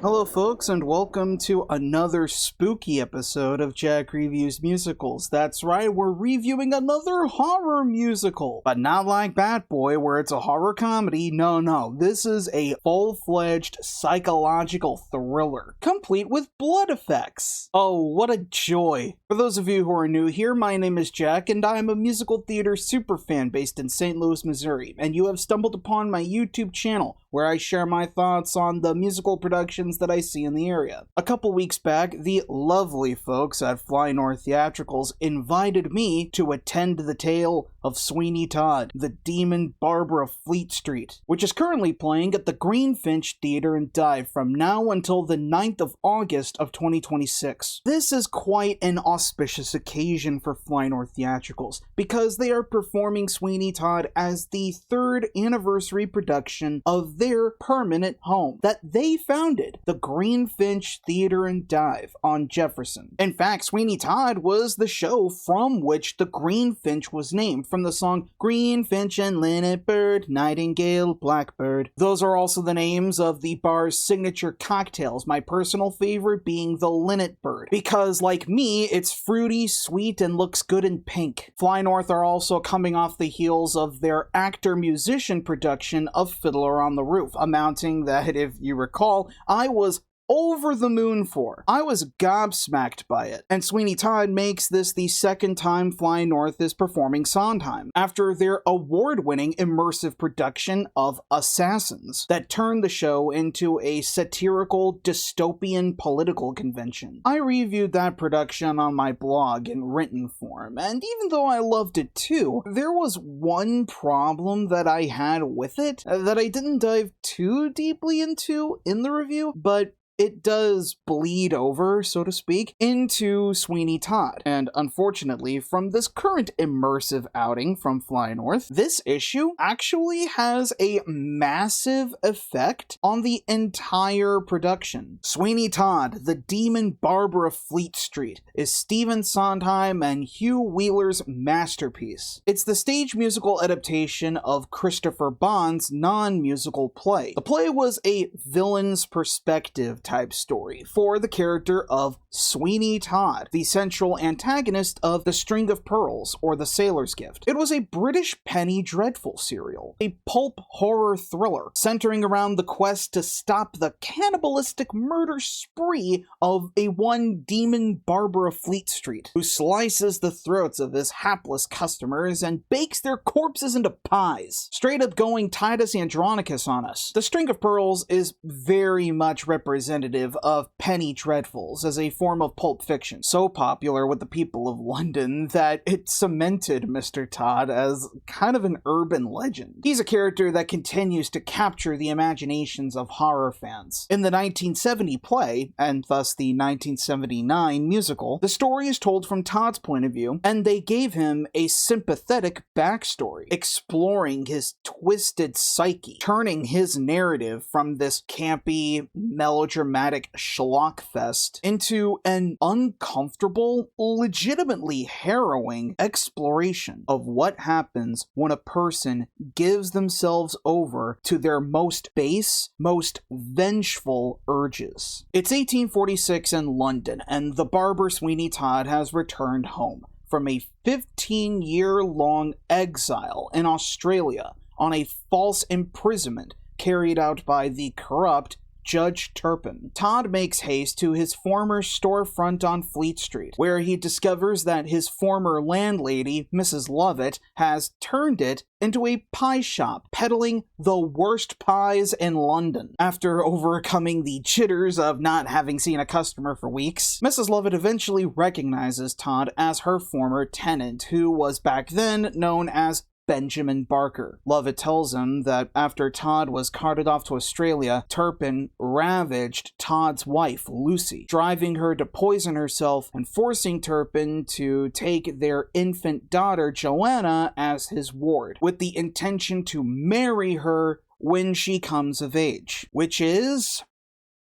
Hello folks, and welcome to another spooky episode of Jack Reviews Musicals. That's right, we're reviewing another horror musical. But not like Bat Boy, where it's a horror comedy. No, this is a full-fledged psychological thriller, complete with blood effects. Oh, what a joy. For those of you who are new here, my name is Jack, and I am a musical theater superfan based in St. Louis, Missouri, and you have stumbled upon my YouTube channel, where I share my thoughts on the musical productions that I see in the area. A couple weeks back, the lovely folks at North Theatricals invited me to attend the tale of Sweeney Todd, the demon Barber of Fleet Street, which is currently playing at the Greenfinch Theatre and Dive from now until the 9th of August of 2026. This is quite an auspicious occasion for North Theatricals, because they are performing Sweeney Todd as the 3rd anniversary production of their permanent home that they founded, the Greenfinch Theatre and Dive on Jefferson. In fact, Sweeney Todd was the show from which the Greenfinch was named, from the song Greenfinch and Linnet Bird, Nightingale, Blackbird. Those are also the names of the bar's signature cocktails, my personal favorite being the Linnet Bird, because like me, it's fruity, sweet, and looks good in pink. North are also coming off the heels of their actor-musician production of Fiddler on the Roof, amounting that, if you recall, I was over the moon for. I was gobsmacked by it. And Sweeney Todd makes this the second time North is performing Sondheim, after their award-winning immersive production of Assassins, that turned the show into a satirical dystopian political convention. I reviewed that production on my blog in written form, and even though I loved it too, there was one problem that I had with it that I didn't dive too deeply into in the review, but it does bleed over, so to speak, into Sweeney Todd. And unfortunately, from this current immersive outing from North, this issue actually has a massive effect on the entire production. Sweeney Todd, the demon Barber of Fleet Street, is Stephen Sondheim and Hugh Wheeler's masterpiece. It's the stage musical adaptation of Christopher Bond's non-musical play. The play was a villain's perspective type story for the character of Sweeney Todd, the central antagonist of The String of Pearls, or The Sailor's Gift. It was a British penny dreadful serial, a pulp horror thriller centering around the quest to stop the cannibalistic murder spree of a one demon Barber of Fleet Street, who slices the throats of his hapless customers and bakes their corpses into pies, straight up going Titus Andronicus on us. The String of Pearls is very much representative of penny dreadfuls as a form of pulp fiction, so popular with the people of London that it cemented Mr. Todd as kind of an urban legend. He's a character that continues to capture the imaginations of horror fans. In the 1970 play, and thus the 1979 musical, the story is told from Todd's point of view, and they gave him a sympathetic backstory, exploring his twisted psyche, turning his narrative from this campy, melodramatic schlockfest into an uncomfortable, legitimately harrowing exploration of what happens when a person gives themselves over to their most base, most vengeful urges. It's 1846 in London, and the barber Sweeney Todd has returned home from a 15-year-long exile in Australia on a false imprisonment carried out by the corrupt Judge Turpin. Todd makes haste to his former storefront on Fleet Street, where he discovers that his former landlady, Mrs. Lovett, has turned it into a pie shop, peddling the worst pies in London. After overcoming the jitters of not having seen a customer for weeks, Mrs. Lovett eventually recognizes Todd as her former tenant, who was back then known as Benjamin Barker. Lovett tells him that after Todd was carted off to Australia, Turpin ravaged Todd's wife, Lucy, driving her to poison herself and forcing Turpin to take their infant daughter, Joanna, as his ward, with the intention to marry her when she comes of age, which is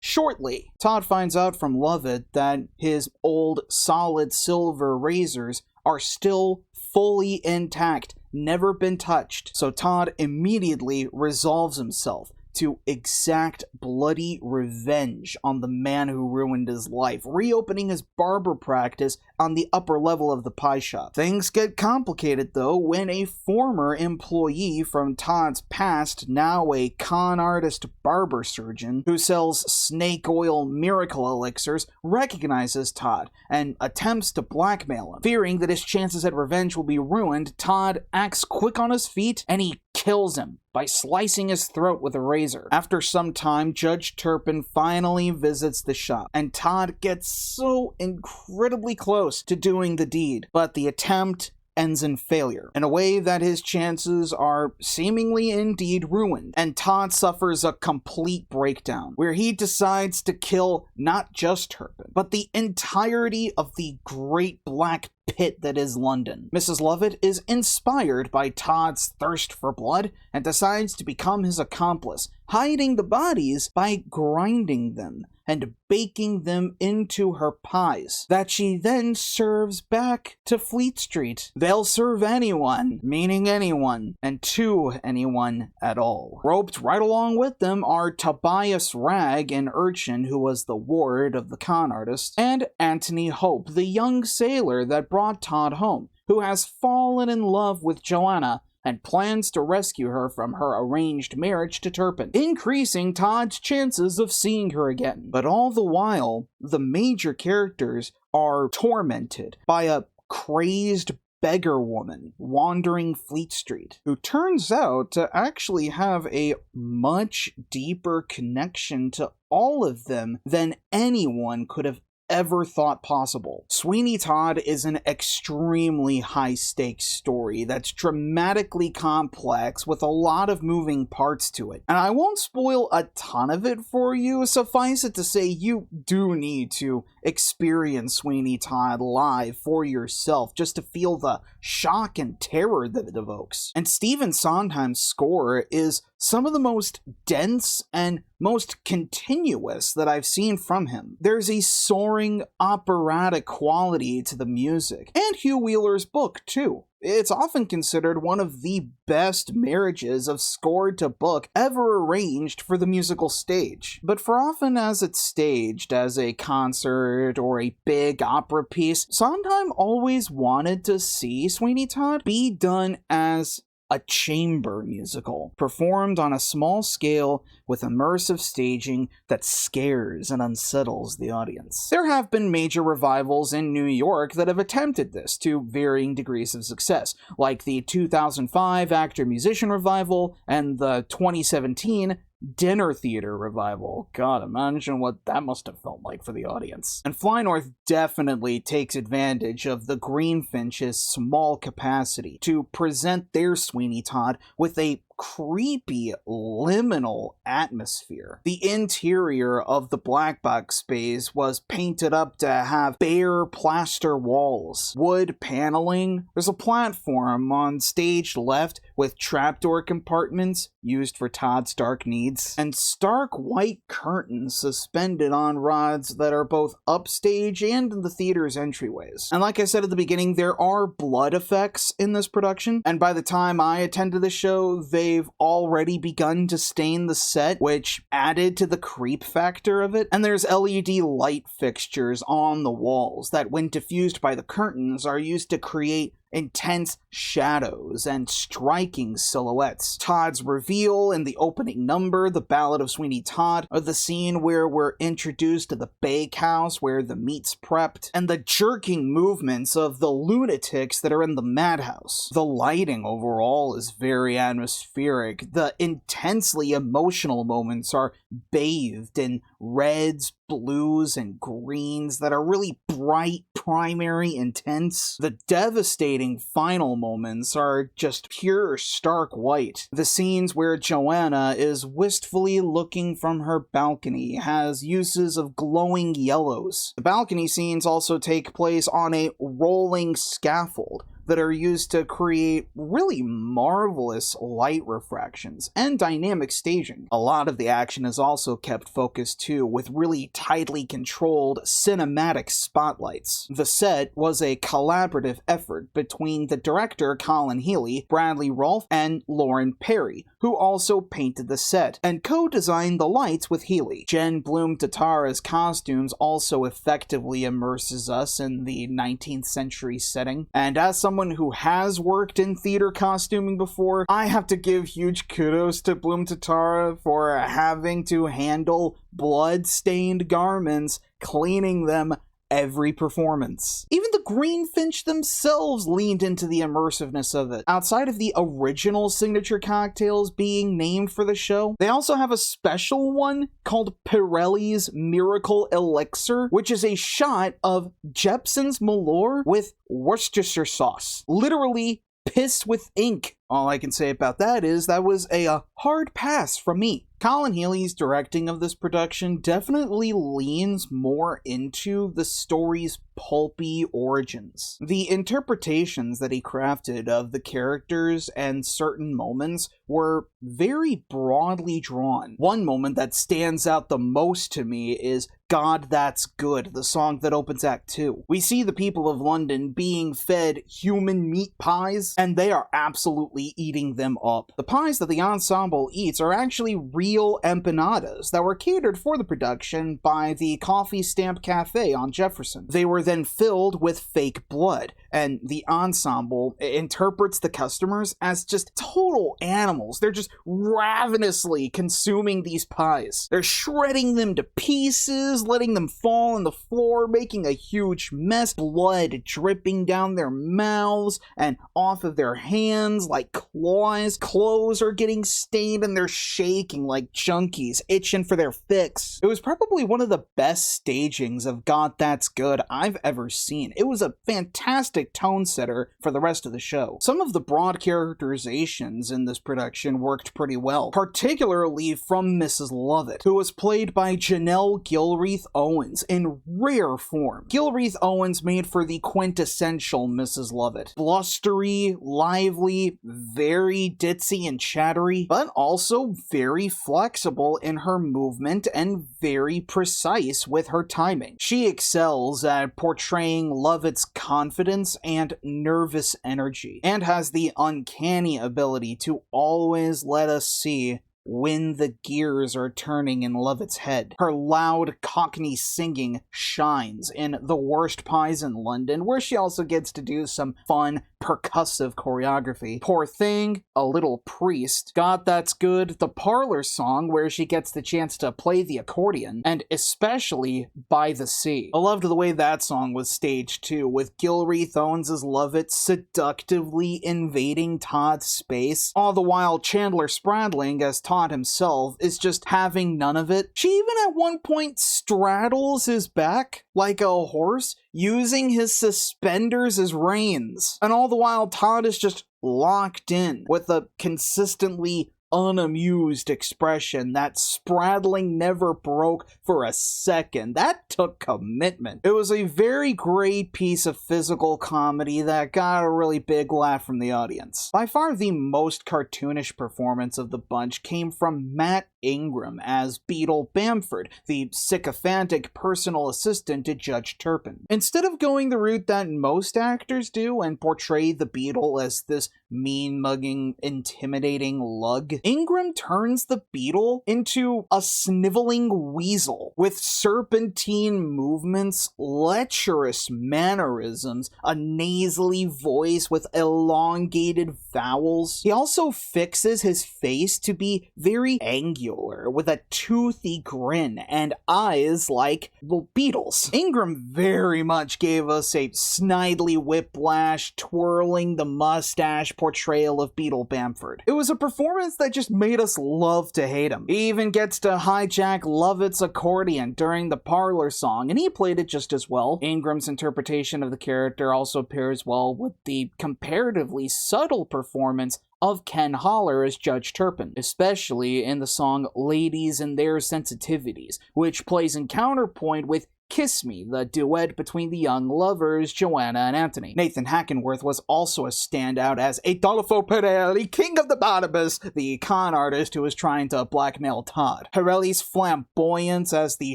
shortly. Todd finds out from Lovett that his old solid silver razors are still fully intact, never been touched. So Todd immediately resolves himself to exact bloody revenge on the man who ruined his life, reopening his barber practice on the upper level of the pie shop. Things get complicated, though, when a former employee from Todd's past, now a con artist barber surgeon who sells snake oil miracle elixirs, recognizes Todd and attempts to blackmail him. Fearing that his chances at revenge will be ruined, Todd acts quick on his feet and he kills him by slicing his throat with a razor. After some time, Judge Turpin finally visits the shop, and Todd gets so incredibly close to doing the deed, but the attempt ends in failure, in a way that his chances are seemingly indeed ruined, and Todd suffers a complete breakdown, where he decides to kill not just Turpin, but the entirety of the great black pit that is London. Mrs. Lovett is inspired by Todd's thirst for blood and decides to become his accomplice, hiding the bodies by grinding them and baking them into her pies, that she then serves back to Fleet Street. They'll serve anyone, meaning anyone, and to anyone at all. Roped right along with them are Tobias Ragg, an urchin who was the ward of the con artist, and Anthony Hope, the young sailor that brought Todd home, who has fallen in love with Joanna and plans to rescue her from her arranged marriage to Turpin, increasing Todd's chances of seeing her again. But all the while, the major characters are tormented by a crazed beggar woman wandering Fleet Street, who turns out to actually have a much deeper connection to all of them than anyone could have ever thought possible. Sweeney Todd is an extremely high-stakes story that's dramatically complex with a lot of moving parts to it. And I won't spoil a ton of it for you, suffice it to say you do need to experience Sweeney Todd live for yourself just to feel the shock and terror that it evokes. And Stephen Sondheim's score is some of the most dense and most continuous that I've seen from him. There's a soaring operatic quality to the music, and Hugh Wheeler's book too. It's often considered one of the best marriages of score to book ever arranged for the musical stage. But for often as it's staged as a concert or a big opera piece, Sondheim always wanted to see Sweeney Todd be done as a chamber musical, performed on a small scale with immersive staging that scares and unsettles the audience. There have been major revivals in New York that have attempted this to varying degrees of success, like the 2005 Actor-Musician Revival and the 2017 Dinner Theater Revival. God, imagine what that must have felt like for the audience. And Fly North definitely takes advantage of the Greenfinch's small capacity to present their Sweeney Todd with a creepy, liminal atmosphere. The interior of the black box space was painted up to have bare plaster walls, wood paneling. There's a platform on stage left with trapdoor compartments used for Todd's dark needs, and stark white curtains suspended on rods that are both upstage and in the theater's entryways. And like I said at the beginning, there are blood effects in this production, and by the time I attended the show, they've already begun to stain the set, which added to the creep factor of it. And there's LED light fixtures on the walls that, when diffused by the curtains, are used to create intense shadows and striking silhouettes. Todd's reveal in the opening number, The Ballad of Sweeney Todd, or the scene where we're introduced to the bakehouse where the meat's prepped, and the jerking movements of the lunatics that are in the madhouse. The lighting overall is very atmospheric. The intensely emotional moments are bathed in reds, blues, and greens that are really bright, primary, intense. The devastating final moments are just pure stark white. The scenes where Joanna is wistfully looking from her balcony has uses of glowing yellows. The balcony scenes also take place on a rolling scaffold, that are used to create really marvelous light refractions and dynamic staging. A lot of the action is also kept focused too, with really tightly controlled cinematic spotlights. The set was a collaborative effort between the director Colin Healy, Bradley Rolfe, and Lauren Perry, who also painted the set, and co-designed the lights with Healy. Jen Bloom Tatara's costumes also effectively immerses us in the 19th century setting, and as someone who has worked in theater costuming before, I have to give huge kudos to Bloom Tatara for having to handle blood-stained garments, cleaning them every performance. Even the Greenfinch themselves leaned into the immersiveness of it. Outside of the original signature cocktails being named for the show, they also have a special one called Pirelli's Miracle Elixir, which is a shot of Jepson's Malort with Worcestershire sauce. Literally piss with ink. All I can say about that is that was a hard pass from me. Colin Healy's directing of this production definitely leans more into the story's pulpy origins. The interpretations that he crafted of the characters and certain moments were very broadly drawn. One moment that stands out the most to me is God That's Good, the song that opens Act 2. We see the people of London being fed human meat pies, and they are absolutely eating them up. The pies that the ensemble eats are actually real empanadas that were catered for the production by the Coffee Stamp Cafe on Jefferson. They were then filled with fake blood, and the ensemble interprets the customers as just total animals. They're just ravenously consuming these pies. They're shredding them to pieces, letting them fall on the floor, making a huge mess, blood dripping down their mouths and off of their hands like claws. Clothes are getting stained and they're shaking like junkies, itching for their fix. It was probably one of the best stagings of God That's Good I've ever seen. It was a fantastic tone setter for the rest of the show. Some of the broad characterizations in this production worked pretty well, particularly from Mrs. Lovett, who was played by Janelle Gilreath Owens in rare form. Gilreath Owens made for the quintessential Mrs. Lovett. Blustery, lively, very ditzy and chattery, but also very flexible in her movement and very precise with her timing. She excels at portraying Lovett's confidence and nervous energy, and has the uncanny ability to always let us see when the gears are turning in Lovett's head. Her loud Cockney singing shines in The Worst Pies in London, where she also gets to do some fun percussive choreography. Poor Thing, A Little Priest, God That's Good, the Parlor Song, where she gets the chance to play the accordion, and especially By the Sea. I loved the way that song was staged too, with Gilreath Owens as Lovett seductively invading Todd's space, all the while Chandler Spradling as Todd himself is just having none of it. She even at one point straddles his back like a horse, using his suspenders as reins. And all the while, Todd is just locked in with a consistently unamused expression that Spradling never broke for a second. That took commitment. It was a very great piece of physical comedy that got a really big laugh from the audience. By far the most cartoonish performance of the bunch came from Matt Ingram as Beadle Bamford, the sycophantic personal assistant to Judge Turpin. Instead of going the route that most actors do and portray the Beadle as this mean-mugging, intimidating lug, Ingram turns the Beadle into a sniveling weasel with serpentine movements, lecherous mannerisms, a nasally voice with elongated vowels. He also fixes his face to be very angular, with a toothy grin and eyes like the Beatles. Ingram very much gave us a snidely whiplash, twirling the mustache portrayal of Beadle Bamford. It was a performance that just made us love to hate him. He even gets to hijack Lovett's accordion during the Parlor Song, and he played it just as well. Ingram's interpretation of the character also pairs well with the comparatively subtle performance of Ken Holler as Judge Turpin, especially in the song Ladies and Their Sensitivities, which plays in counterpoint with Kiss Me, the duet between the young lovers Joanna and Anthony. Nathan Hackenworth was also a standout as Adolfo Pirelli, king of the Barnabas, the con artist who was trying to blackmail Todd. Pirelli's flamboyance as the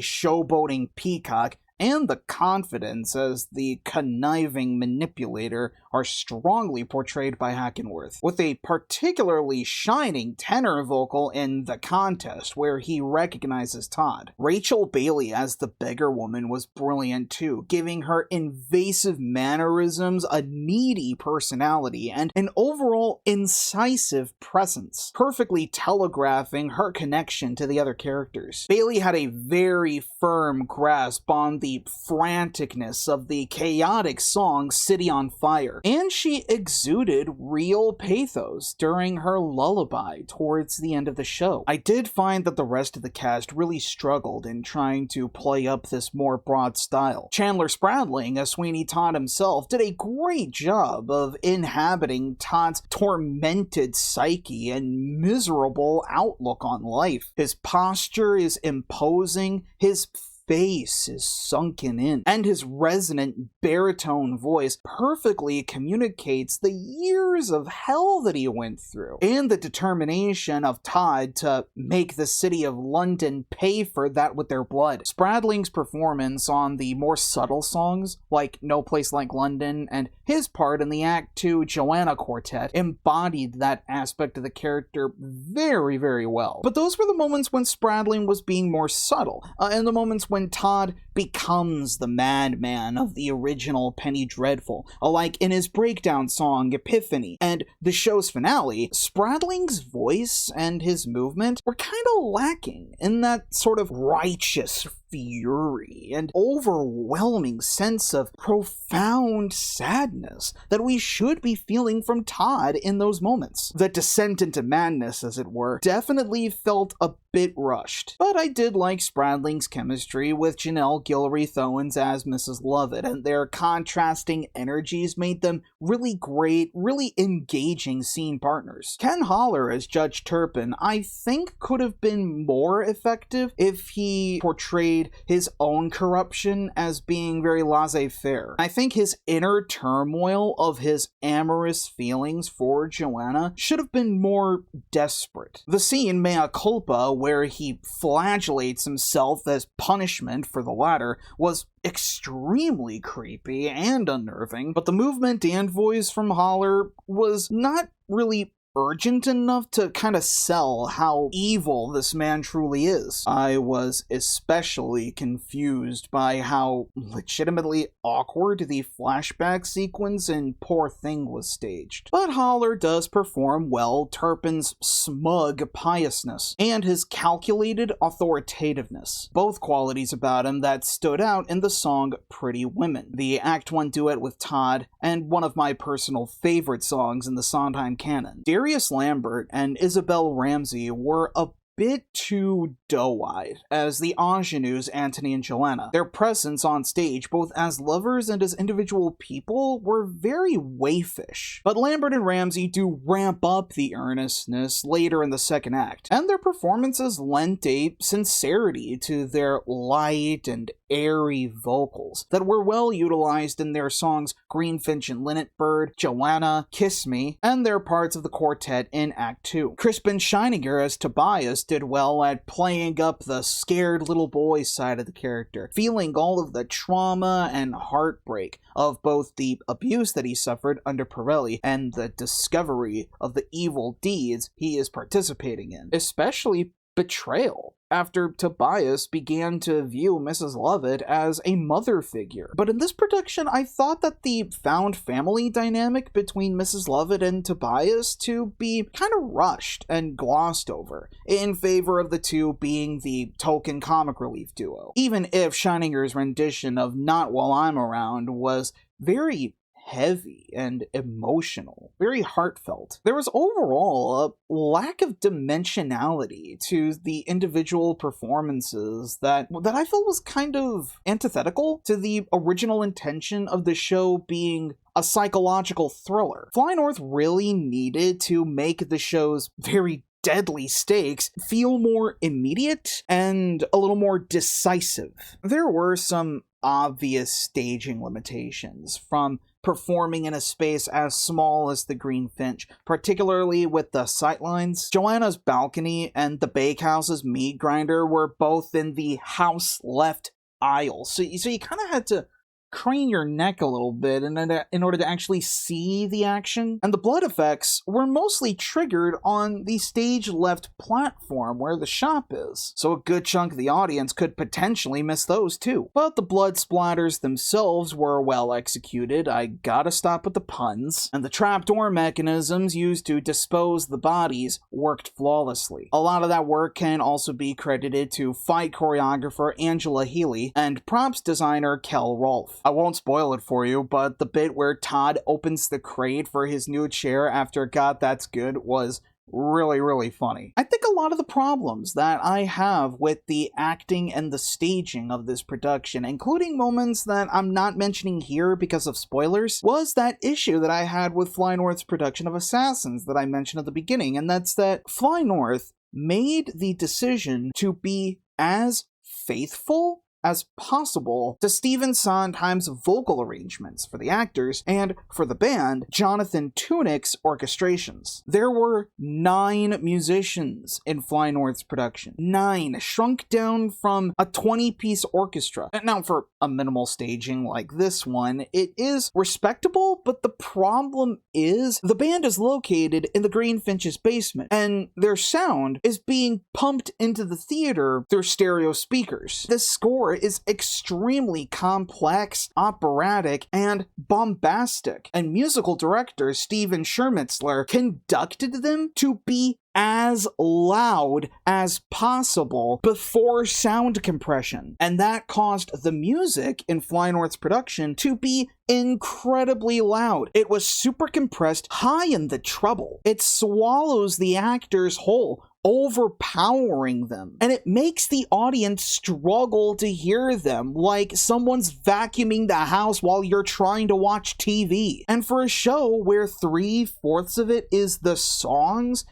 showboating peacock and the confidence as the conniving manipulator are strongly portrayed by Hackenworth, with a particularly shining tenor vocal in The Contest, where he recognizes Todd. Rachel Bailey as the beggar woman was brilliant too, giving her invasive mannerisms, a needy personality, and an overall incisive presence, perfectly telegraphing her connection to the other characters. Bailey had a very firm grasp on the franticness of the chaotic song City on Fire, and she exuded real pathos during her lullaby towards the end of the show. I did find that the rest of the cast really struggled in trying to play up this more broad style. Chandler Spradling, as Sweeney Todd himself, did a great job of inhabiting Todd's tormented psyche and miserable outlook on life. His posture is imposing, his face is sunken in, and his resonant baritone voice perfectly communicates the years of hell that he went through, and the determination of Todd to make the city of London pay for that with their blood. Spradling's performance on the more subtle songs, like No Place Like London, and his part in the Act 2 Joanna Quartet embodied that aspect of the character very, very well. But those were the moments when Spradling was being more subtle, and the moments when Todd becomes the madman of the original Penny Dreadful, like in his breakdown song Epiphany. And the show's finale, Spradling's voice and his movement were kind of lacking in that sort of righteous fury and overwhelming sense of profound sadness that we should be feeling from Todd in those moments. The descent into madness, as it were, definitely felt a bit rushed, but I did like Spradling's chemistry with Janelle Guillory Thowens as Mrs. Lovett, and their contrasting energies made them really great, really engaging scene partners. Ken Holler as Judge Turpin, I think, could have been more effective if he portrayed his own corruption as being very laissez-faire. I think his inner turmoil of his amorous feelings for Joanna should have been more desperate. The scene Mea Culpa, where he flagellates himself as punishment for the latter, was extremely creepy and unnerving, but the movement and voice from Holler was not really urgent enough to kind of sell how evil this man truly is. I was especially confused by how legitimately awkward the flashback sequence in Poor Thing was staged. But Holler does perform well Turpin's smug piousness and his calculated authoritativeness, both qualities about him that stood out in the song Pretty Women, the Act 1 duet with Todd, and one of my personal favorite songs in the Sondheim canon. Darius Lambert and Isabel Ramsey were a bit too doe-eyed as the ingenues Anthony and Joanna. Their presence on stage, both as lovers and as individual people, were very waifish. But Lambert and Ramsey do ramp up the earnestness later in the second act, and their performances lent a sincerity to their light and airy vocals that were well utilized in their songs Greenfinch and Linnet Bird, Joanna, Kiss Me, and their parts of the quartet in Act 2. Crispin Scheininger as Tobias did well at playing up the scared little boy side of the character, feeling all of the trauma and heartbreak of both the abuse that he suffered under Pirelli and the discovery of the evil deeds he is participating in, especially betrayal, after Tobias began to view Mrs. Lovett as a mother figure. But in this production, I thought that the found family dynamic between Mrs. Lovett and Tobias to be kind of rushed and glossed over, in favor of the two being the token comic relief duo. Even if Scheininger's rendition of Not While I'm Around was very heavy and emotional, very heartfelt. There was overall a lack of dimensionality to the individual performances that I felt was kind of antithetical to the original intention of the show being a psychological thriller. Fly North really needed to make the show's very deadly stakes feel more immediate and a little more decisive. There were some obvious staging limitations, from performing in a space as small as the Greenfinch, particularly with the sightlines. Joanna's balcony and the bakehouse's meat grinder were both in the house left aisle, so you kind of had to crane your neck a little bit in order to actually see the action. And the blood effects were mostly triggered on the stage left platform where the shop is, so a good chunk of the audience could potentially miss those too. But the blood splatters themselves were well executed, I gotta stop with the puns, and the trapdoor mechanisms used to dispose the bodies worked flawlessly. A lot of that work can also be credited to fight choreographer Angela Healy and props designer Kel Rolfe. I won't spoil it for you, but the bit where Todd opens the crate for his new chair after God That's Good was really, really funny. I think a lot of the problems that I have with the acting and the staging of this production, including moments that I'm not mentioning here because of spoilers, was that issue that I had with Fly North's production of Assassins that I mentioned at the beginning, and that's that Fly North made the decision to be as faithful as possible to Stephen Sondheim's vocal arrangements for the actors and, for the band, Jonathan Tunick's orchestrations. There were 9 musicians in Fly North's production. 9, shrunk down from a 20-piece orchestra. Now, for a minimal staging like this one, it is respectable, but the problem is the band is located in the Greenfinch's basement, and their sound is being pumped into the theater through stereo speakers. This score is extremely complex, operatic, and bombastic, and musical director Stephen Schermitzler conducted them to be as loud as possible before sound compression, and that caused the music in Fly North's production to be incredibly loud. It was super compressed, high in the treble. It swallows the actors whole, overpowering them, and it makes the audience struggle to hear them, like someone's vacuuming the house while you're trying to watch TV. And for a show where 3/4 of it is the songs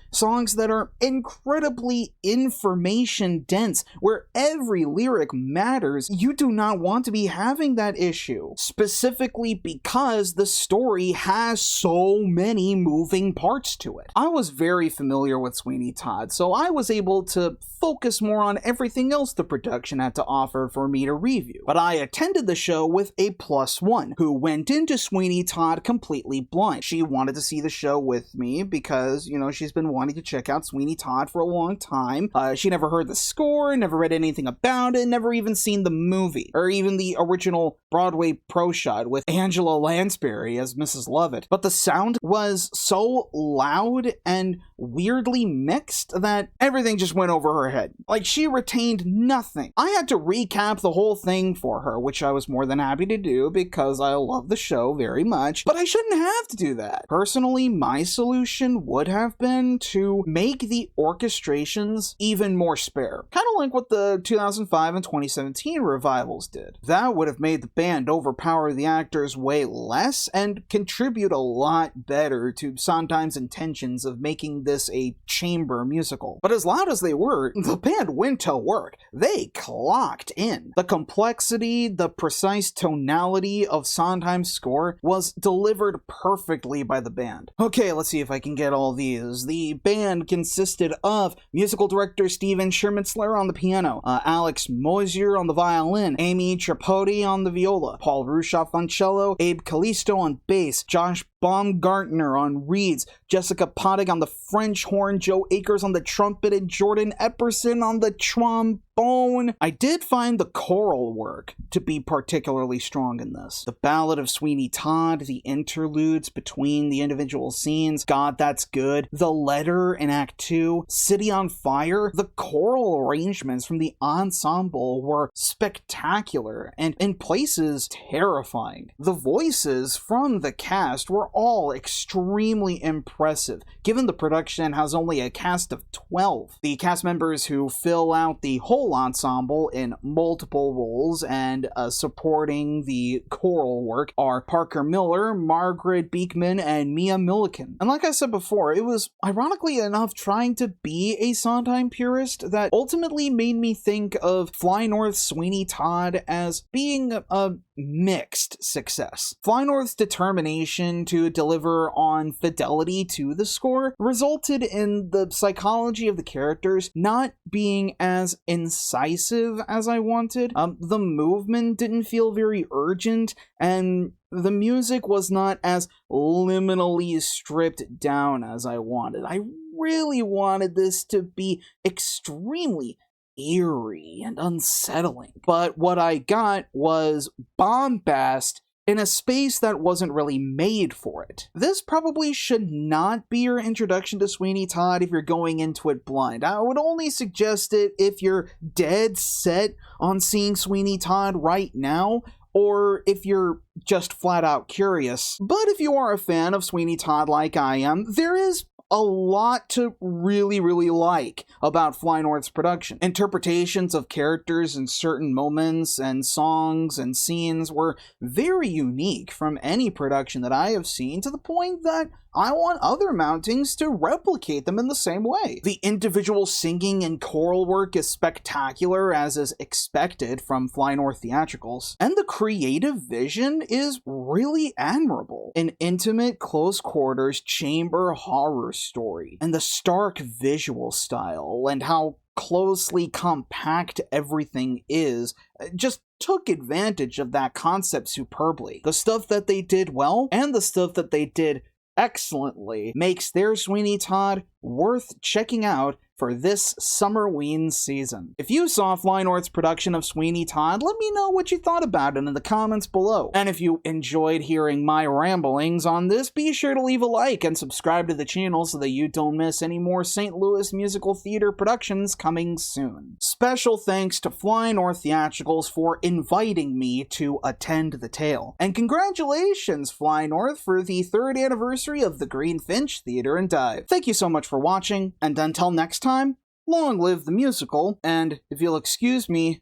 that are incredibly information dense, where every lyric matters, you do not want to be having that issue, specifically because the story has so many moving parts to it. I was very familiar with Sweeney Todd, so I was able to focus more on everything else the production had to offer for me to review. But I attended the show with a +1, who went into Sweeney Todd completely blind. She wanted to see the show with me because, she's been wanting to check out Sweeney Todd for a long time. She never heard the score, never read anything about it, never even seen the movie, or even the original Broadway pro shot with Angela Lansbury as Mrs. Lovett. But the sound was so loud and weirdly mixed that everything just went over her head. Like, she retained nothing. I had to recap the whole thing for her, which I was more than happy to do because I love the show very much, but I shouldn't have to do that. Personally, my solution would have been to make the orchestrations even more spare. Kind of like what the 2005 and 2017 revivals did. That would have made the band overpower the actors way less and contribute a lot better to Sondheim's intentions of making this a chamber musical. But as loud as they were, the band went to work. They clocked in. The complexity, the precise tonality of Sondheim's score was delivered perfectly by the band. Okay, let's see if I can get all these. The band consisted of musical director Stephen Schermitzler on the piano, Alex Mosier on the violin, Amy Tripodi on the viola, Paul Rushoff on cello, Abe Callisto on bass, Josh Baumgartner on reeds, Jessica Pottig on the French horn, Joe Akers on the trumpet, and Jordan Epperson on the trombone. I did find the choral work to be particularly strong in this. The Ballad of Sweeney Todd, the interludes between the individual scenes, God That's Good, The Letter in Act 2, City on Fire. The choral arrangements from the ensemble were spectacular and in places terrifying. The voices from the cast were all extremely impressive, given the production production has only a cast of 12. The cast members who fill out the whole ensemble in multiple roles and supporting the choral work are Parker Miller, Margaret Beekman, and Mia Milliken. And like I said before, it was ironically enough trying to be a Sondheim purist that ultimately made me think of Fly North's Sweeney Todd as being a mixed success. Fly North's determination to deliver on fidelity to the score resulted in the psychology of the characters not being as incisive as I wanted. The movement didn't feel very urgent, and the music was not as liminally stripped down as I wanted. I really wanted this to be extremely eerie and unsettling. But what I got was bombast in a space that wasn't really made for it. This probably should not be your introduction to Sweeney Todd if you're going into it blind. I would only suggest it if you're dead set on seeing Sweeney Todd right now, or if you're just flat out curious. But if you are a fan of Sweeney Todd like I am, there is a lot to really like about Fly North's production. Interpretations of characters in certain moments and songs and scenes were very unique from any production that I have seen, to the point that I want other mountings to replicate them in the same way. The individual singing and choral work is spectacular, as is expected from Fly North Theatricals, and the creative vision is really admirable. An intimate, close-quarters chamber horror story, and the stark visual style, and how closely compact everything is, just took advantage of that concept superbly. The stuff that they did well, and the stuff that they did excellently, makes their Sweeney Todd worth checking out for this Summerween season. If you saw Fly North's production of Sweeney Todd, let me know what you thought about it in the comments below. And if you enjoyed hearing my ramblings on this, be sure to leave a like and subscribe to the channel so that you don't miss any more St. Louis musical theater productions coming soon. Special thanks to Fly North Theatricals for inviting me to attend the tale. And congratulations, Fly North, for the 3rd anniversary of the Greenfinch Theatre and Dive. Thank you so much for watching, and until next time, long live the musical, and if you'll excuse me,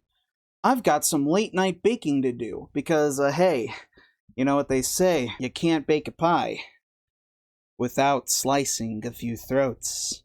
I've got some late night baking to do, because, hey, you know what they say, you can't bake a pie without slicing a few throats.